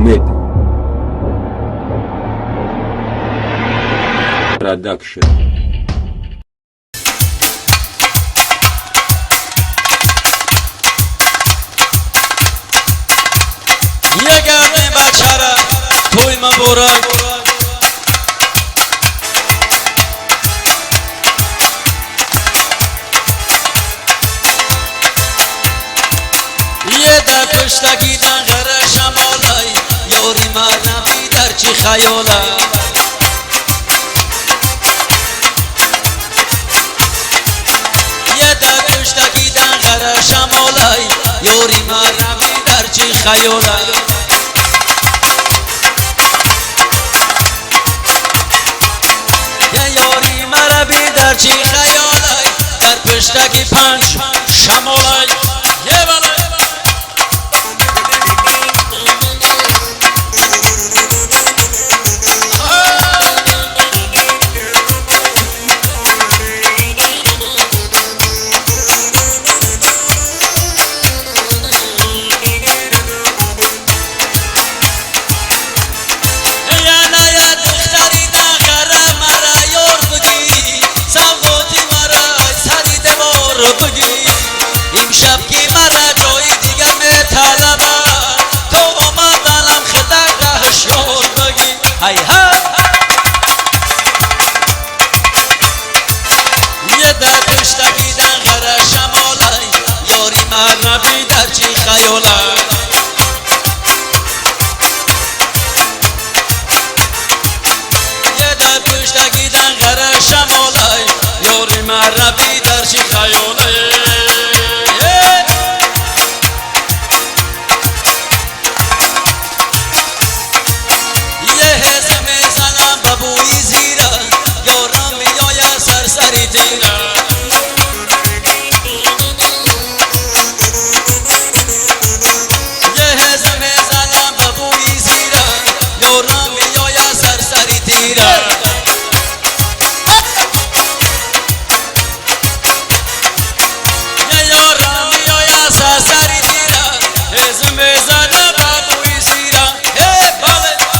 Umid Production. یگرنه بچره توی مبارک یه در پشتگی دنغر شمالای یاری مرنبی در چی خیاله یه در پشتگی دنغر شمالای یاری مرنبی در چی خیاله یاری مربی در چی خیالای در پشتگی پنج شمالای یه بله امشب که مرا جای دیگر می طلبه تو آمدنم خدر هشیار بگی های های یه در پشتگی دنغر شمالای یاری مرنبی در چی خیاله یه در پشتگی دنغر شمالای یاری مرنبی در چی خیاله سرسری تیره یه حزم زنم ببوی زیره یارم میاید سرسری تیره یه یارم میاید سرسری تیره حزم زنم ببوی زیره بله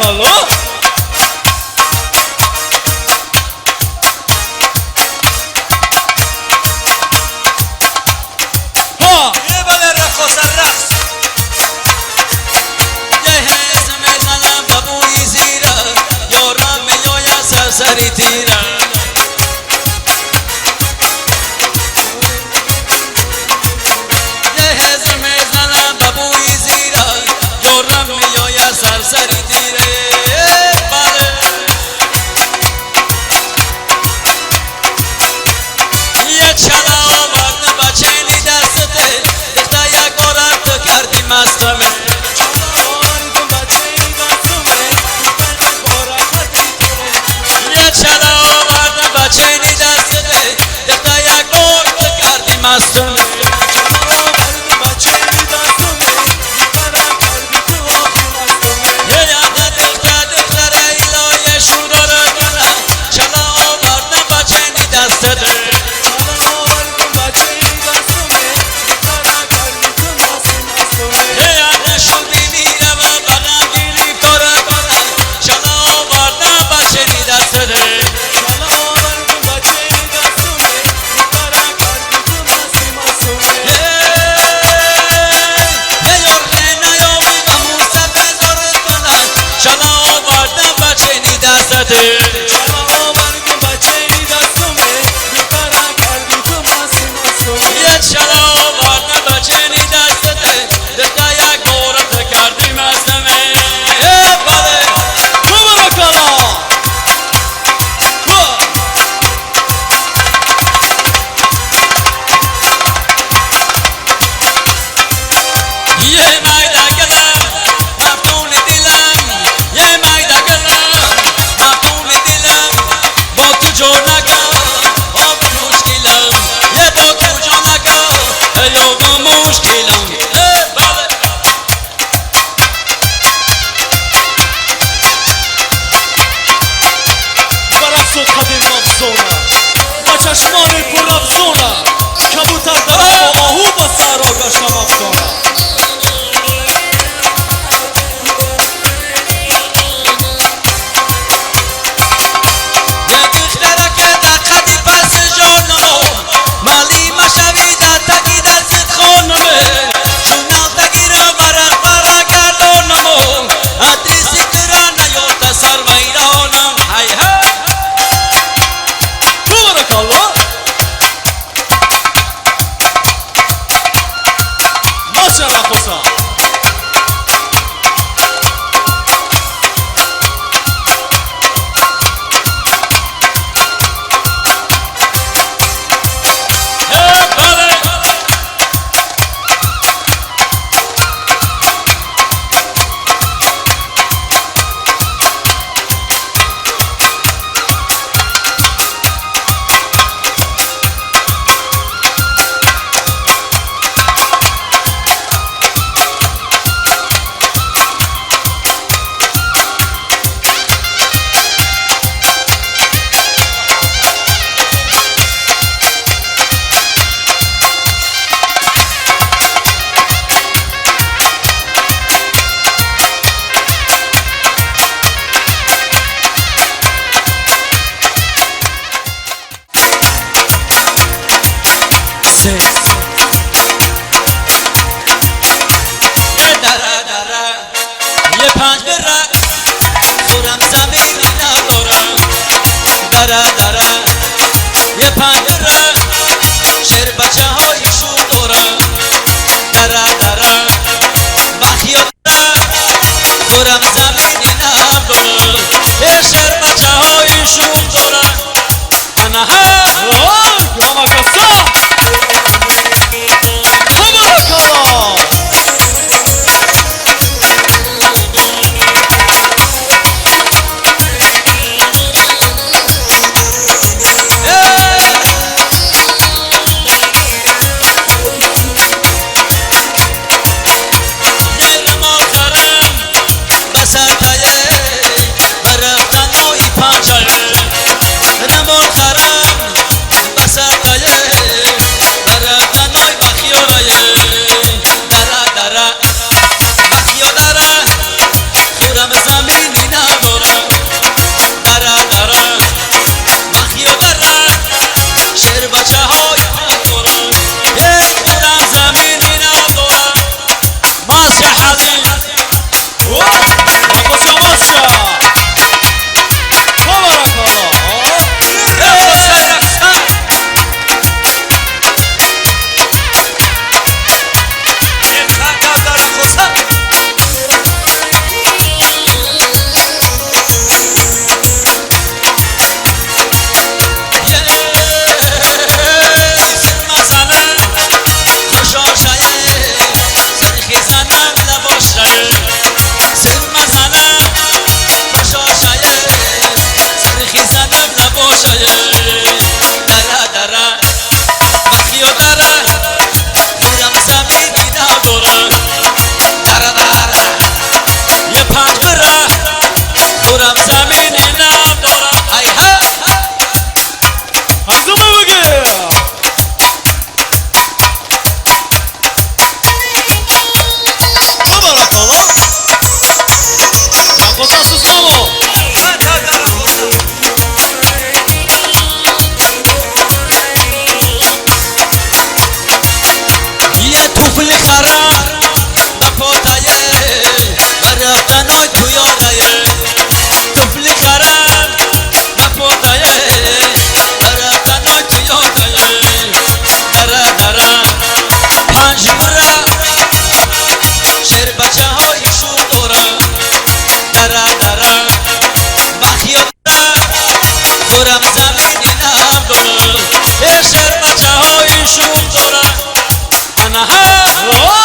Allah ها یه بله رقص الرقص یه حزم زنم ببوی زیره یارم میاید سرسری تیره یه حزم زنم ببوی زیره یارم میاید سرسری تیره چشمان پر افزونم کبوتر در با آهو با صحرا گشتم افزونم مالی مشوی در تگی دست خانمه شونال تگیره برق برق گردانمو ادریسی کرانه یا تسر ویرانم های های تبارک الله ماشا رقصا یه پنج بره خورم زمینی ندارم دره یه پنج بره شیر بچه هایشون دارم دره وقتی داره خورم زمینی ندارم یه شیر بچه هایشون دارم انا ها گرامه کسا تبارک الله زمینی ندارم دره مخی و بره شیر بچه های ندارم یک خودم زمینی ندارم ماسه حبیب رقصا ماشا تبارک الله دره مخی و دره خودم زمینی ندارم دره یه پنج بره خودم زمینی ندارم ای ها همزمه بگیر تبارک الله رقصا سوسامو یه توفل خرم بپاتایه برفتنای تویانایه توفل خرم بپاتایه برفتنای تویانایه دره پنج بره شیر بچه هایشون دارم دره مخی و دره خورم زمینی ندارم یه شیر بچه هایشون دارم انا ها